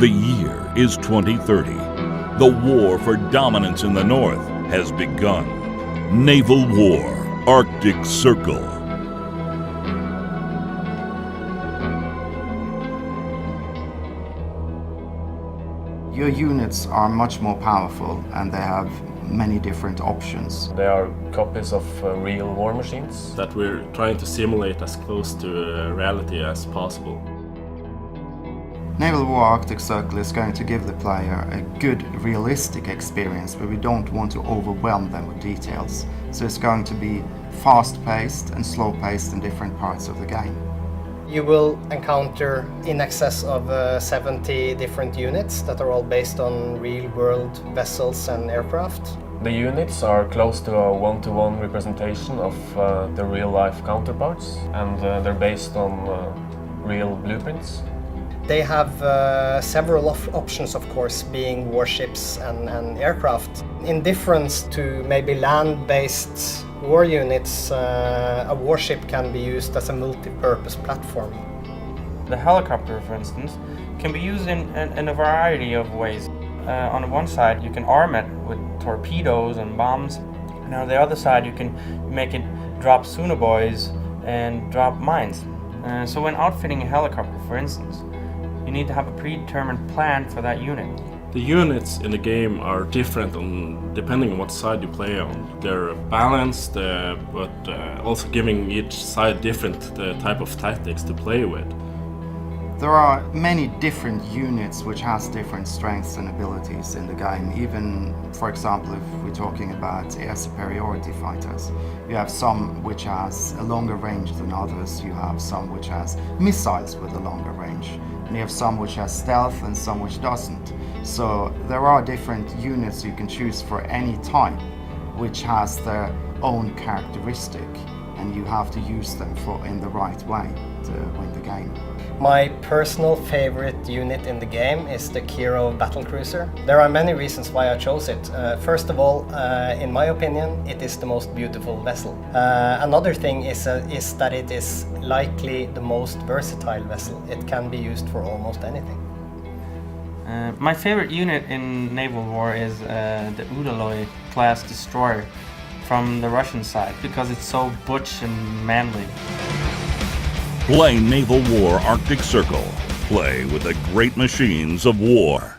The year is 2030. The war for dominance in the North has begun. Naval War, Arctic Circle. Your units are much more powerful and they have many different options. They are copies of real war machines that we're trying to simulate as close to reality as possible. Naval War Arctic Circle is going to give the player a good, realistic experience, but we don't want to overwhelm them with details. So it's going to be fast-paced and slow-paced in different parts of the game. You will encounter in excess of 70 different units that are all based on real-world vessels and aircraft. The units are close to a one-to-one representation of the real-life counterparts, and they're based on real blueprints. They have several options, of course, being warships and aircraft. In difference to maybe land-based war units, a warship can be used as a multi-purpose platform. The helicopter, for instance, can be used in a variety of ways. On one side, you can arm it with torpedoes and bombs, and on the other side, you can make it drop sonobuoys and drop mines. So when outfitting a helicopter, for instance, you need to have a predetermined plan for that unit. The units in the game are different depending on what side you play on. They're balanced, but also giving each side different type of tactics to play with. There are many different units which has different strengths and abilities in the game. Even, for example, if we're talking about air superiority fighters, you have some which has a longer range than others. You have some which has missiles with a longer range. And you have some which has stealth and some which doesn't. So there are different units you can choose for any type, which has their own characteristic, and you have to use them in the right way to win the game. My personal favorite unit in the game is the Kiro battlecruiser. There are many reasons why I chose it. First of all, in my opinion, it is the most beautiful vessel. Another thing is that it is likely the most versatile vessel. It can be used for almost anything. My favorite unit in Naval War is the Udaloy class destroyer from the Russian side because it's so butch and manly. Play Naval War Arctic Circle. Play with the great machines of war.